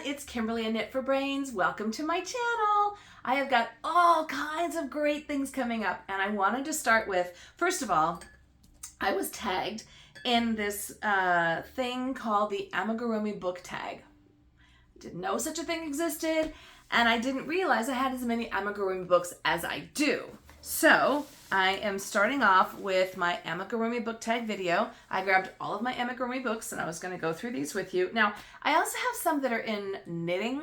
it's Kimberly and Knit for Brains. Welcome to my channel. I have got all kinds of great things coming up, and I wanted to start with, first of all, I was tagged in this thing called the Amigurumi book tag. Didn't know such a thing existed, and I didn't realize I had as many Amigurumi books as I do. So I am starting off with my Amigurumi book tag video. I grabbed all of my Amigurumi books and I was going to go through these with you. Now, I also have some that are in knitting,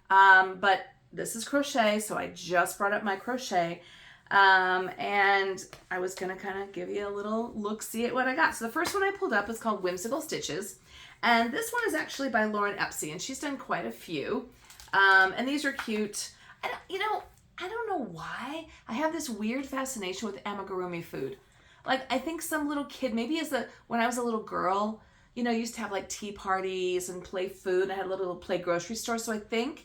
but this is crochet, so I just brought up my crochet. And I was going to kind of give you a little look-see at what I got. So the first one I pulled up is called Whimsical Stitches. And this one is actually by Lauren Epsey, and she's done quite a few. And these are cute. I don't know why. I have this weird fascination with amigurumi food. Like, I think some little kid, maybe when I was a little girl, used to have like tea parties and play food. And I had a little play grocery store. So I think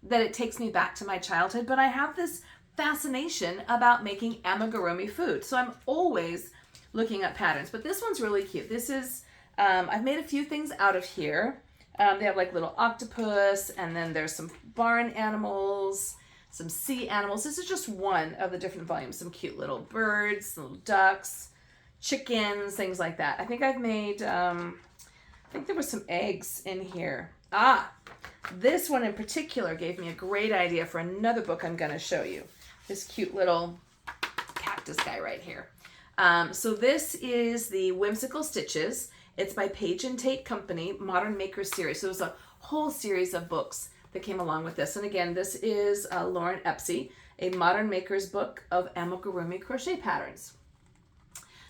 that it takes me back to my childhood. But I have this fascination about making amigurumi food. So I'm always looking at patterns. But this one's really cute. This is, I've made a few things out of here. They have like little octopus, and then there's some barn animals, some sea animals. This is just one of the different volumes. Some cute little birds, little ducks, chickens, things like that. I think I've made, I think there were some eggs in here. This one in particular gave me a great idea for another book I'm going to show you. This cute little cactus guy right here. So this is the Whimsical Stitches. It's by Page and Tate Company, Modern Makers series. So there's a whole series of books that came along with this. And again, this is Lauren Epsey, a Modern Makers book of amigurumi crochet patterns.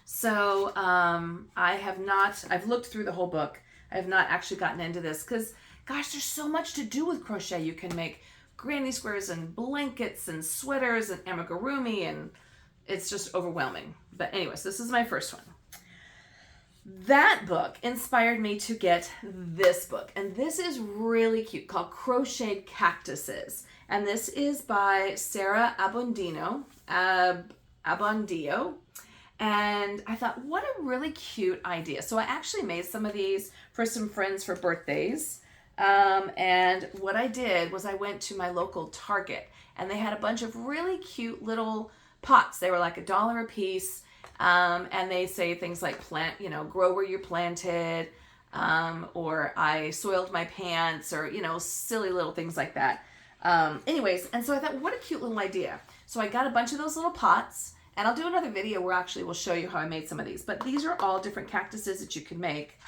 So I've looked through the whole book. I have not actually gotten into this because, gosh, there's so much to do with crochet. You can make granny squares and blankets and sweaters and amigurumi, and it's just overwhelming. But anyways, this is my first one. That book inspired me to get this book, and this is really cute, called Crocheted Cactuses, and this is by Sarah Abondio, and I thought, what a really cute idea. So I actually made some of these for some friends for birthdays, and what I did was I went to my local Target, and they had a bunch of really cute little pots. They were like $1 a piece. And they say things like grow where you're planted, or I soiled my pants, or, silly little things like that. Anyways, and so I thought, what a cute little idea. So I got a bunch of those little pots, and I'll do another video where actually we'll show you how I made some of these. But these are all different cactuses that you can make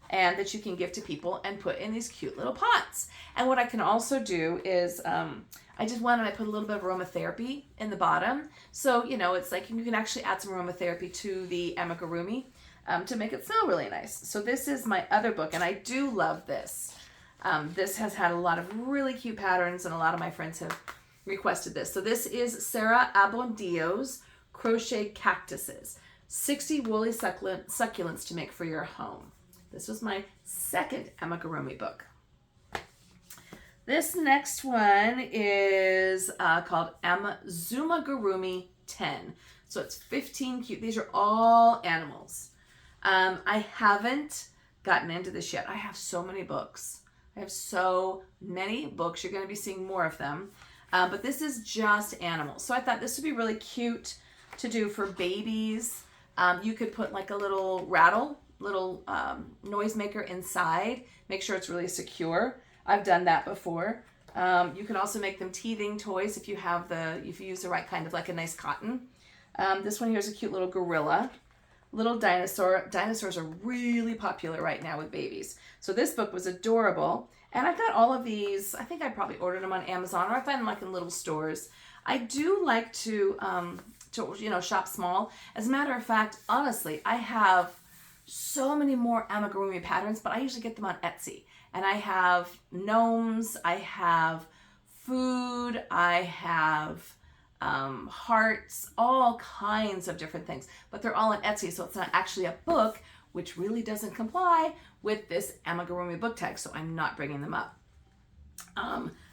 and that you can give to people and put in these cute little pots. And what I can also do is, I did one and I put a little bit of aromatherapy in the bottom. So, it's like you can actually add some aromatherapy to the amigurumi to make it smell really nice. So this is my other book, and I do love this. This has had a lot of really cute patterns, and a lot of my friends have requested this. So this is Sarah Abondio's Crocheted Cactuses, 60 woolly succulents to make for your home. This was my second amigurumi book. This next one is called Amigurumi 10. So it's 15 cute. These are all animals. I haven't gotten into this yet. I have so many books. I have so many books. You're going to be seeing more of them. But this is just animals. So I thought this would be really cute to do for babies. You could put like a little little noisemaker inside. Make sure it's really secure. I've done that before. You can also make them teething toys if you use the right kind of, like a nice cotton. This one here is a cute little gorilla. Little dinosaur. Dinosaurs are really popular right now with babies. So this book was adorable. And I got all of these, I think I probably ordered them on Amazon, or I found them like in little stores. I do like to shop small. As a matter of fact, honestly, I have so many more amigurumi patterns, but I usually get them on Etsy. And I have gnomes, I have food, I have hearts, all kinds of different things. But they're all on Etsy, so it's not actually a book, which really doesn't comply with this amigurumi book tag, so I'm not bringing them up.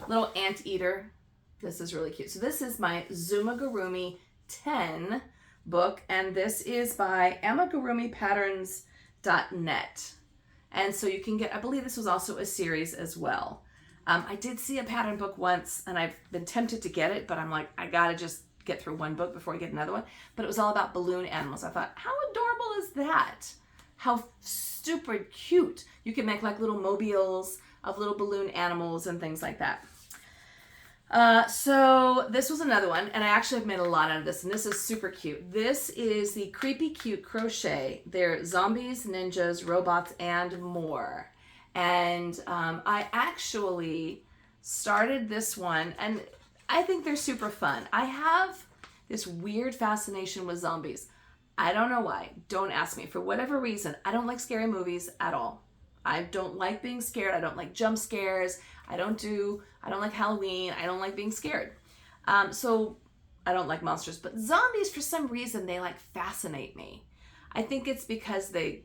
Little anteater. This is really cute. So this is my Zumigurumi 10 book, and this is by amigurumipatterns.net. And so you can get, I believe this was also a series as well. I did see a pattern book once, and I've been tempted to get it, but I'm like, I gotta just get through one book before I get another one. But it was all about balloon animals. I thought, how adorable is that? How super cute. You can make like little mobiles of little balloon animals and things like that. So this was another one, and I actually have made a lot out of this, and this is super cute. This is the Creepy Cute Crochet. They're zombies, ninjas, robots, and more. And I actually started this one, and I think they're super fun. I have this weird fascination with zombies. I don't know why. Don't ask me. For whatever reason, I don't like scary movies at all. I don't like being scared. I don't like jump scares. I don't like Halloween. I don't like being scared. So I don't like monsters, but zombies, for some reason, they like fascinate me. I think it's because they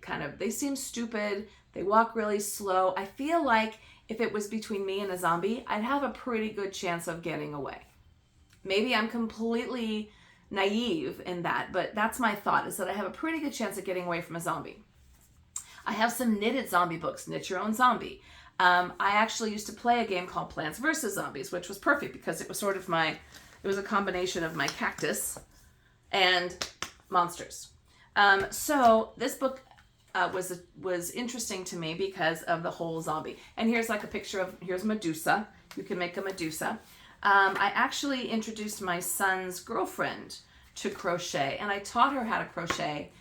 seem stupid. They walk really slow. I feel like if it was between me and a zombie, I'd have a pretty good chance of getting away. Maybe I'm completely naive in that, but that's my thought, is that I have a pretty good chance of getting away from a zombie. I have some knitted zombie books, Knit Your Own Zombie. I actually used to play a game called Plants vs. Zombies, which was perfect because it was sort of it was a combination of my cactus and monsters. So this book was interesting to me because of the whole zombie. And here's like a picture here's Medusa. You can make a Medusa. I actually introduced my son's girlfriend to crochet, and I taught her how to crochet.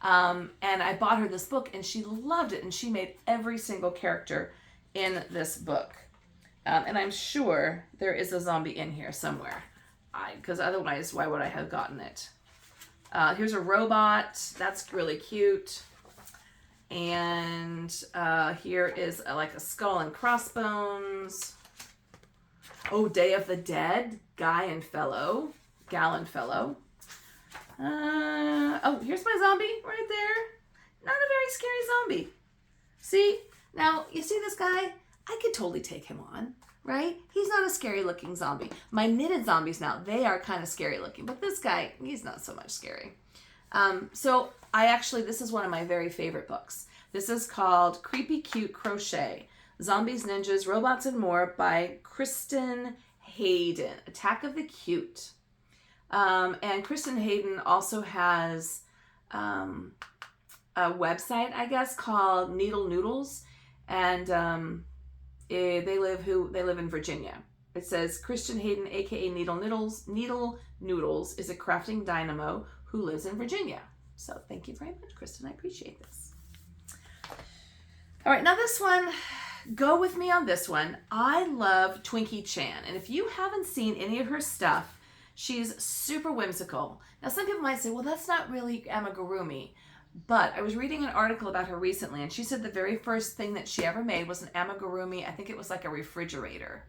And I bought her this book, and she loved it, and she made every single character in this book. And I'm sure there is a zombie in here somewhere, because otherwise, why would I have gotten it? Here's a robot. That's really cute. And here is like a skull and crossbones. Oh, Day of the Dead, Gal and Fellow. Oh, here's my zombie right there. Not a very scary zombie. See? Now, you see this guy? I could totally take him on, right? He's not a scary looking zombie. My knitted zombies now, they are kind of scary looking, but this guy, he's not so much scary. So this is one of my very favorite books. This is called Creepy Cute Crochet, Zombies, Ninjas, Robots, and More by Kristen Hayden. Attack of the Cute. And Kristen Hayden also has a website, I guess, called Needle Noodles, and they live in Virginia. It says Kristen Hayden, aka Needle Noodles, is a crafting dynamo who lives in Virginia. So thank you very much, Kristen. I appreciate this. All right, now this one, go with me on this one. I love Twinkie Chan, and if you haven't seen any of her stuff, she's super whimsical. Now, some people might say, well, that's not really Amigurumi. But I was reading an article about her recently, and she said the very first thing that she ever made was an Amigurumi. I think it was like a refrigerator.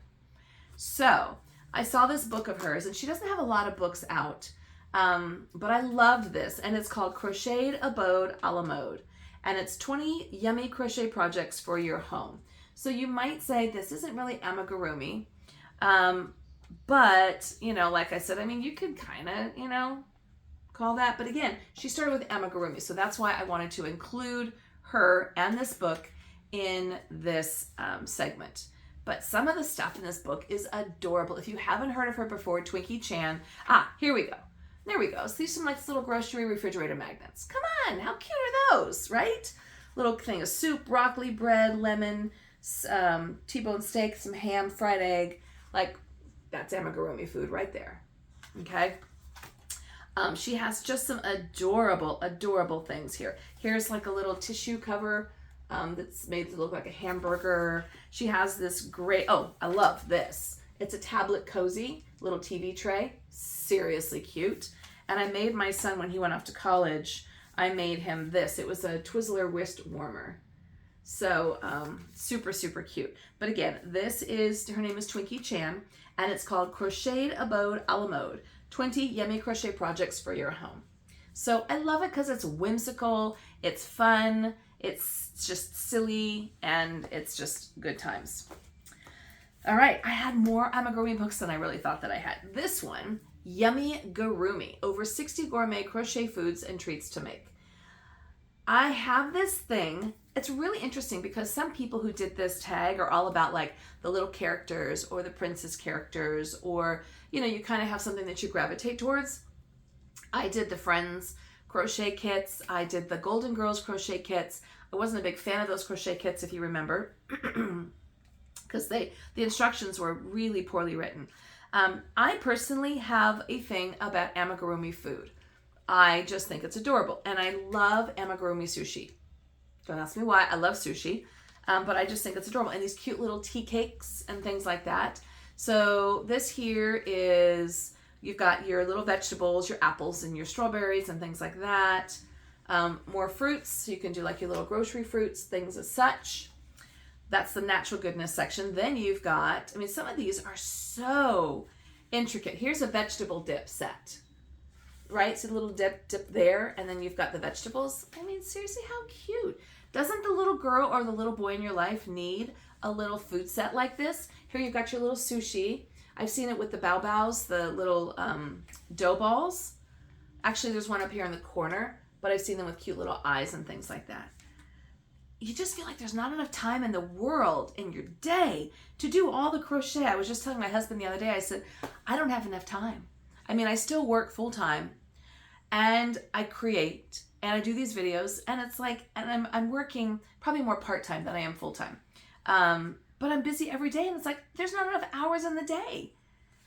So I saw this book of hers, and she doesn't have a lot of books out. But I loved this, and it's called Crocheted Abode a la Mode. And it's 20 yummy crochet projects for your home. So you might say this isn't really Amigurumi. But, like I said, you could kind of, call that. But again, she started with Amigurumi. So that's why I wanted to include her and this book in this segment. But some of the stuff in this book is adorable. If you haven't heard of her before, Twinkie Chan. Here we go. There we go. So these are some like little grocery refrigerator magnets. Come on, how cute are those, right? Little thing of soup, broccoli, bread, lemon, T-bone steak, some ham, fried egg. Like, that's Amigurumi food right there. Okay? She has just some adorable, adorable things here. Here's like a little tissue cover that's made to look like a hamburger. She has this great, I love this. It's a tablet cozy, little TV tray. Seriously cute. And I made my son, when he went off to college, I made him this. It was a Twizzler wrist warmer. So super, super cute. But again, her name is Twinkie Chan, and it's called Crocheted Abode a la Mode, 20 yummy crochet projects for your home. So I love it because it's whimsical, it's fun, it's just silly, and it's just good times. All right, I had more Amigurumi books than I really thought that I had. This one, Yummy Gurumi, over 60 gourmet crochet foods and treats to make. I have this thing. It's really interesting because some people who did this tag are all about like the little characters or the princess characters, or, you know, you kind of have something that you gravitate towards. I did the Friends crochet kits. I did the Golden Girls crochet kits. I wasn't a big fan of those crochet kits, if you remember, because the instructions were really poorly written. I personally have a thing about amigurumi food. I just think it's adorable, and I love amigurumi sushi. Don't ask me why. I love sushi, but I just think it's adorable, and these cute little tea cakes and things like that. So this here is, you've got your little vegetables, your apples and your strawberries and things like that. More fruits, so you can do like your little grocery fruits, things as such. That's the natural goodness section. Then you've got, I mean, some of these are so intricate. Here's a vegetable dip set, right? So a little dip there, and then you've got the vegetables. I mean, seriously, how cute. Doesn't the little girl or the little boy in your life need a little food set like this? Here you've got your little sushi. I've seen it with the bao baos, the little dough balls. Actually, there's one up here in the corner, but I've seen them with cute little eyes and things like that. You just feel like there's not enough time in the world in your day to do all the crochet. I was just telling my husband the other day, I said, I don't have enough time. I mean, I still work full time, and I create, and I do these videos, and it's like, and I'm working probably more part-time than I am full-time. But I'm busy every day, and it's like, there's not enough hours in the day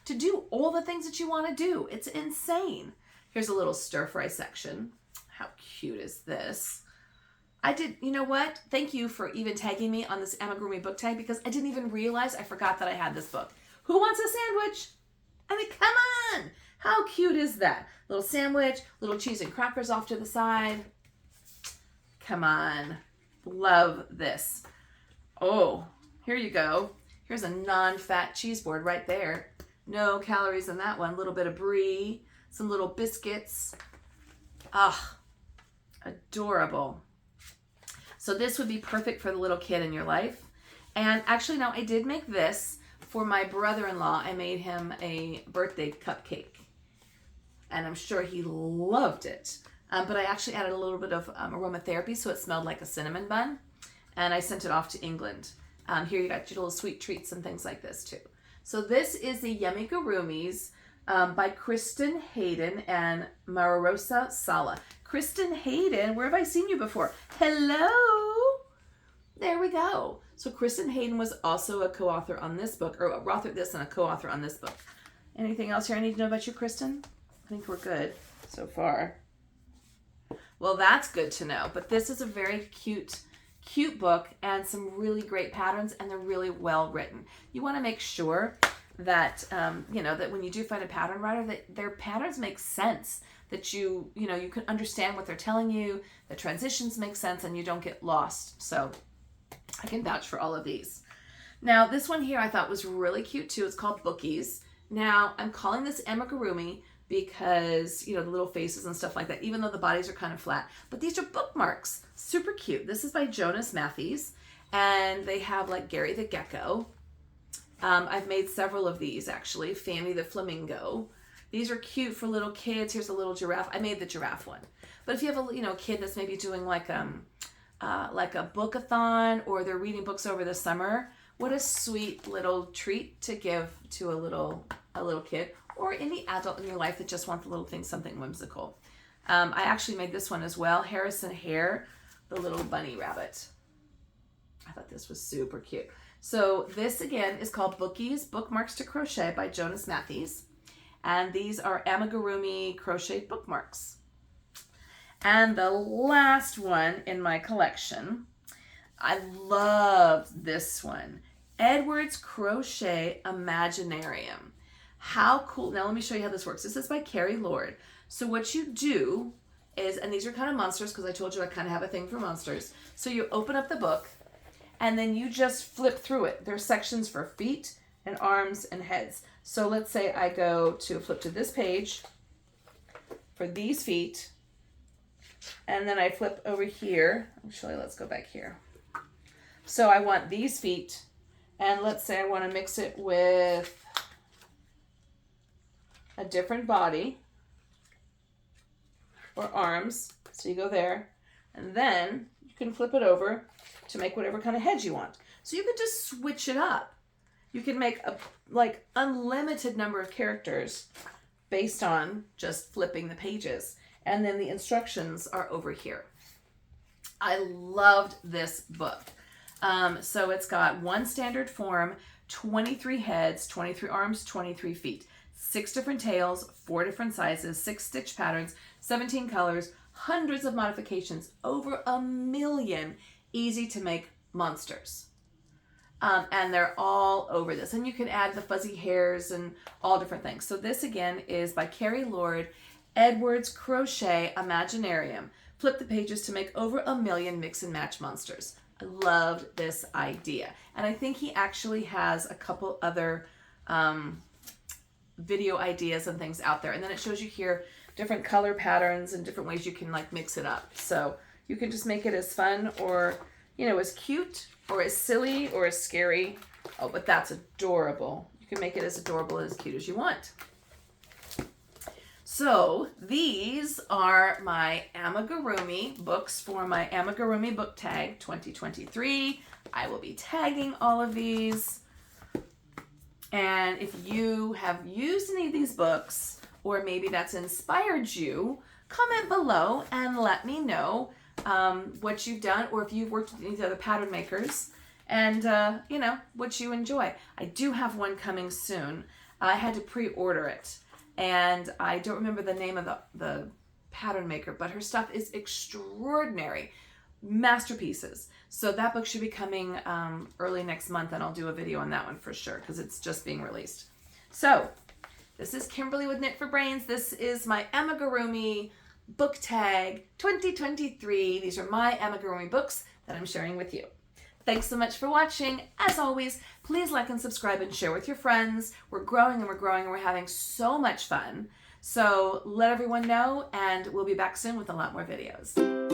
to do all the things that you want to do. It's insane. Here's a little stir-fry section. How cute is this? You know what? Thank you for even tagging me on this Amigurumi book tag, because I didn't even realize I forgot that I had this book. Who wants a sandwich? I mean, come on. How cute is that? Little sandwich, little cheese and crackers off to the side. Come on. Love this. Oh, here you go. Here's a non-fat cheese board right there. No calories in that one. A little bit of brie, some little biscuits. Ah, adorable. So this would be perfect for the little kid in your life. And actually, no, I did make this for my brother-in-law. I made him a birthday cupcake, and I'm sure he loved it. But I actually added a little bit of aromatherapy, so it smelled like a cinnamon bun, and I sent it off to England. Here you got your little sweet treats and things like this too. So this is the Amigurumis by Kristen Hayden and Marurosa Sala. Kristen Hayden, where have I seen you before? Hello! There we go. So Kristen Hayden was also a co-author on this book, or authored this and a co-author on this book. Anything else here I need to know about you, Kristen? I think we're good so far. Well, that's good to know. But this is a very cute book, and some really great patterns, and they're really well written. You want to make sure that, that when you do find a pattern writer, that their patterns make sense, that you can understand what they're telling you, the transitions make sense, and you don't get lost. So I can vouch for all of these. Now, this one here I thought was really cute too. It's called Bookies. Now, I'm calling this Amigurumi because, the little faces and stuff like that, even though the bodies are kind of flat. But these are bookmarks. Super cute. This is by Jonas Matthews, and they have like Gary the Gecko. I've made several of these, actually. Fanny the Flamingo. These are cute for little kids. Here's a little giraffe. I made the giraffe one. But if you have a kid that's maybe doing like a book-a-thon, or they're reading books over the summer, what a sweet little treat to give to a little kid, or any adult in your life that just wants a little thing, something whimsical. I actually made this one as well. Harrison Hare, the little bunny rabbit. I thought this was super cute. So this again is called Bookies, Bookmarks to Crochet by Jonas Matthews. And these are Amigurumi crochet bookmarks. And the last one in my collection, I love this one. Edward's Crochet Imaginarium. How cool. Now let me show you how this works. This is by Carrie Lord. So what you do is, and these are kind of monsters because I told you I kind of have a thing for monsters. So you open up the book and then you just flip through it. There's sections for feet and arms and heads. So let's say I go to flip to this page for these feet, and then I flip over here. Actually, let's go back here. So I want these feet, and let's say I want to mix it with a different body or arms. So you go there, And then you can flip it over to make whatever kind of head you want. So you can just switch it up. You can make a like unlimited number of characters based on just flipping the pages. And then the instructions are over here. I loved this book. So it's got one standard form, 23 heads, 23 arms, 23 feet, 6 different tails, 4 different sizes, 6 stitch patterns, 17 colors, hundreds of modifications, over 1 million easy to make monsters. And they're all over this. And you can add the fuzzy hairs and all different things. So this again is by Carrie Lord, Edwards Crochet Imaginarium. Flip the pages to make over 1 million mix and match monsters. I loved this idea. And I think he actually has a couple other video ideas and things out there. And then it shows you here different color patterns and different ways you can like mix it up. So you can just make it as fun or, you know, as cute or as silly or as scary. Oh, but that's adorable. You can make it as adorable and as cute as you want. So these are my Amigurumi books for my Amigurumi book tag 2023. I will be tagging all of these. And if you have used any of these books, or maybe that's inspired you, comment below and let me know what you've done, or if you've worked with these other pattern makers, and you know, what you enjoy. I do have one coming soon. I had to pre-order it, and I don't remember the name of the pattern maker, but her stuff is extraordinary. Masterpieces. So that book should be coming early next month, and I'll do a video on that one for sure, because it's just being released. So this is Kimberly with Knit for Brains. This is my Amigurumi book tag 2023. These are my Amigurumi books that I'm sharing with you. Thanks so much for watching. As always, please like and subscribe and share with your friends. We're growing and we're growing and we're having so much fun. So let everyone know, and we'll be back soon with a lot more videos.